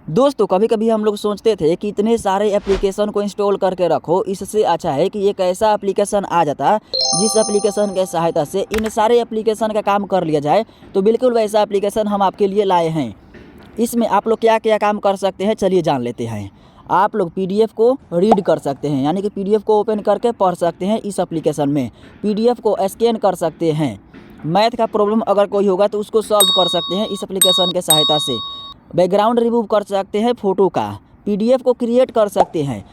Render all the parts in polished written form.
दोस्तों कभी कभी हम लोग सोचते थे कि इतने सारे एप्लीकेशन को इंस्टॉल करके रखो, इससे अच्छा है कि एक ऐसा एप्लीकेशन आ जाता जिस एप्लीकेशन के सहायता से इन सारे एप्लीकेशन का काम कर लिया जाए। तो बिल्कुल वैसा एप्लीकेशन हम आपके लिए लाए हैं। इसमें आप लोग क्या क्या काम कर सकते हैं चलिए जान लेते हैं। आप लोग पीडीएफ को रीड कर सकते हैं, यानी कि पीडीएफ को ओपन करके पढ़ सकते हैं इस एप्लीकेशन में। पीडीएफ को स्कैन कर सकते हैं। मैथ का प्रॉब्लम अगर कोई होगा तो उसको सॉल्व कर सकते हैं इस एप्लीकेशन के सहायता से। बैकग्राउंड रिमूव कर सकते हैं फ़ोटो का। पीडीएफ को क्रिएट कर सकते हैं।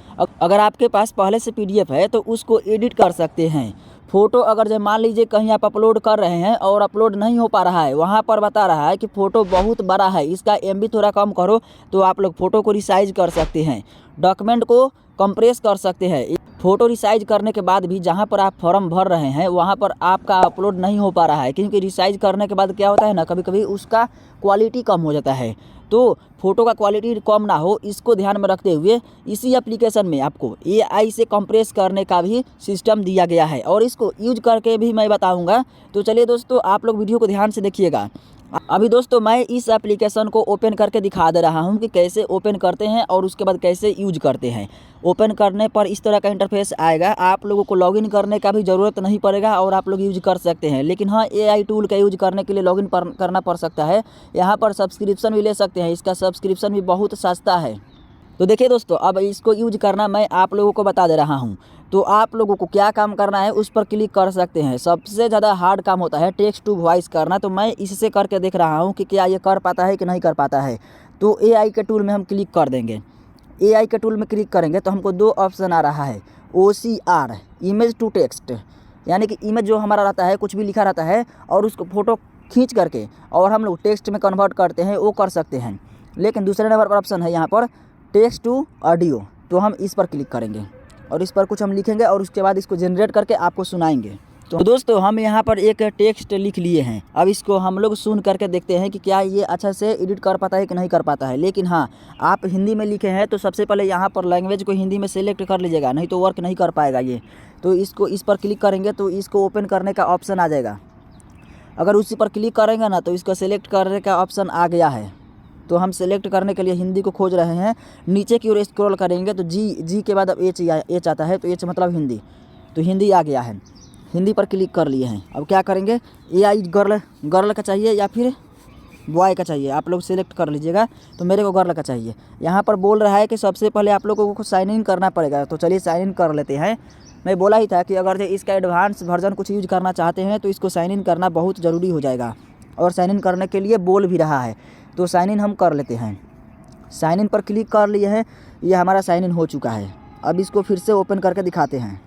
अगर आपके पास पहले से पीडीएफ है तो उसको एडिट कर सकते हैं। फ़ोटो अगर जब मान लीजिए कहीं आप अपलोड कर रहे हैं और अपलोड नहीं हो पा रहा है, वहाँ पर बता रहा है कि फ़ोटो बहुत बड़ा है, इसका एमबी थोड़ा कम करो, तो आप लोग फ़ोटो को रिसाइज कर सकते हैं। डॉक्यूमेंट को कंप्रेस कर सकते हैं। फ़ोटो रिसाइज करने के बाद भी जहाँ पर आप फॉर्म भर रहे हैं वहाँ पर आपका अपलोड नहीं हो पा रहा है, क्योंकि रिसाइज करने के बाद क्या होता है ना, कभी कभी उसका क्वालिटी कम हो जाता है। तो फ़ोटो का क्वालिटी कम ना हो, इसको ध्यान में रखते हुए इसी एप्लीकेशन में आपको एआई से कंप्रेस करने का भी सिस्टम दिया गया है, और इसको यूज करके भी मैं बताऊंगा। तो चलिए दोस्तों, आप लोग वीडियो को ध्यान से देखिएगा। अभी दोस्तों मैं इस एप्लीकेशन को ओपन करके दिखा दे रहा हूं कि कैसे ओपन करते हैं और उसके बाद कैसे यूज करते हैं। ओपन करने पर इस तरह का इंटरफेस आएगा। आप लोगों को लॉगिन करने का भी ज़रूरत नहीं पड़ेगा और आप लोग यूज कर सकते हैं। लेकिन हाँ, एआई टूल का यूज करने के लिए लॉगिन करना पड़ सकता है। यहाँ पर सब्सक्रिप्शन भी ले सकते हैं। इसका सब्सक्रिप्शन भी बहुत सस्ता है। तो देखिए दोस्तों, अब इसको यूज करना मैं आप लोगों को बता दे रहा हूं। तो आप लोगों को क्या काम करना है उस पर क्लिक कर सकते हैं। सबसे ज़्यादा हार्ड काम होता है टेक्स्ट टू वॉइस करना, तो मैं इससे करके देख रहा हूं कि क्या ये कर पाता है कि नहीं कर पाता है। तो एआई के टूल में हम क्लिक कर देंगे। एआई के टूल में क्लिक करेंगे तो हमको दो ऑप्शन आ रहा है, OCR इमेज टू टेक्स्ट, यानी कि इमेज जो हमारा रहता है कुछ भी लिखा रहता है और उसको फ़ोटो खींच करके और हम लोग टेक्स्ट में कन्वर्ट करते हैं, वो कर सकते हैं। लेकिन दूसरे नंबर पर ऑप्शन है यहाँ पर टेक्स्ट टू ऑडियो, तो हम इस पर क्लिक करेंगे और इस पर कुछ हम लिखेंगे और उसके बाद इसको जनरेट करके आपको सुनाएंगे। तो दोस्तों हम यहाँ पर एक टेक्स्ट लिख लिए हैं। अब इसको हम लोग सुन करके देखते हैं कि क्या ये अच्छा से एडिट कर पाता है कि नहीं कर पाता है। लेकिन हाँ, आप हिंदी में लिखे हैं तो सबसे पहले यहाँ पर लैंग्वेज को हिंदी में सेलेक्ट कर लीजिएगा, नहीं तो वर्क नहीं कर पाएगा ये। तो इसको इस पर क्लिक करेंगे तो इसको ओपन करने का ऑप्शन आ जाएगा। अगर उसी पर क्लिक करेंगे ना तो इसको सेलेक्ट करने का ऑप्शन आ गया है। तो हम सेलेक्ट करने के लिए हिंदी को खोज रहे हैं। नीचे की ओर स्क्रॉल करेंगे तो जी के बाद अब एच आता है, तो एच मतलब हिंदी, तो हिंदी आ गया है। हिंदी पर क्लिक कर लिए हैं। अब क्या करेंगे, एआई गर्ल का चाहिए या फिर बॉय का चाहिए, आप लोग सेलेक्ट कर लीजिएगा। तो मेरे को गर्ल का चाहिए। यहाँ पर बोल रहा है कि सबसे पहले आप लोगों को साइन इन करना पड़ेगा, तो चलिए साइन इन कर लेते हैं। मैं बोला ही था कि अगर इसका एडवांस वर्जन कुछ यूज करना चाहते हैं तो इसको साइन इन करना बहुत ज़रूरी हो जाएगा, और साइन इन करने के लिए बोल भी रहा है। तो साइन इन हम कर लेते हैं। साइन इन पर क्लिक कर लिए हैं, ये हमारा साइन इन हो चुका है। अब इसको फिर से ओपन करके दिखाते हैं।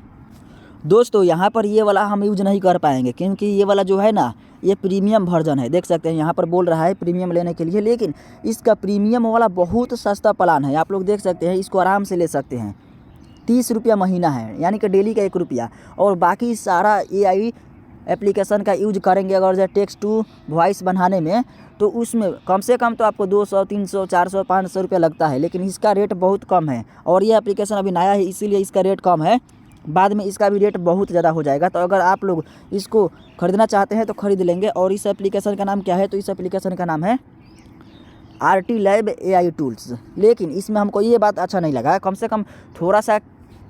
दोस्तों यहाँ पर ये वाला हम यूज नहीं कर पाएंगे, क्योंकि ये वाला जो है ना, ये प्रीमियम वर्जन है। देख सकते हैं यहाँ पर बोल रहा है प्रीमियम लेने के लिए, लेकिन इसका प्रीमियम वाला बहुत सस्ता प्लान है। आप लोग देख सकते हैं, इसको आराम से ले सकते हैं। 30 रुपया महीना है, यानी कि डेली का 1 रुपया। और बाकी सारा एआई एप्लीकेशन का यूज करेंगे अगर जो टेक्स्ट टू वॉइस बनाने में, तो उसमें कम से कम तो आपको 200, 300, 400, 500 रुपया लगता है। लेकिन इसका रेट बहुत कम है, और ये एप्लीकेशन अभी नया है इसीलिए इसका रेट कम है। बाद में इसका भी रेट बहुत ज़्यादा हो जाएगा। तो अगर आप लोग इसको ख़रीदना चाहते हैं तो ख़रीद लेंगे। और इस एप्लीकेशन का नाम क्या है, तो इस एप्लीकेशन का नाम है RT Lab AI टूल्स। लेकिन इसमें हमको ये बात अच्छा नहीं लगा, कम से कम थोड़ा सा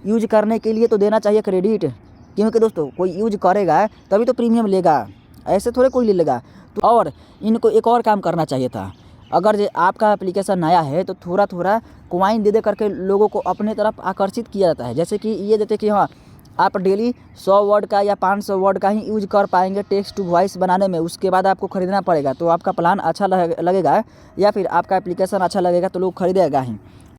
यूज करने के लिए तो देना चाहिए क्रेडिट, क्योंकि दोस्तों कोई यूज करेगा तभी तो प्रीमियम लेगा, ऐसे थोड़े कोई ले लेगा। तो और इनको एक और काम करना चाहिए था, अगर जो आपका एप्लीकेशन नया है तो थोड़ा थोड़ा कॉइन दे करके लोगों को अपने तरफ आकर्षित किया जाता है। जैसे कि ये देते कि हाँ, आप डेली 100 वर्ड का या 500 वर्ड का ही यूज कर पाएंगे टेक्स्ट टू वॉइस बनाने में, उसके बाद आपको ख़रीदना पड़ेगा। तो आपका प्लान अच्छा लगेगा या फिर आपका एप्लीकेशन अच्छा लगेगा तो लोग खरीदेगा ही।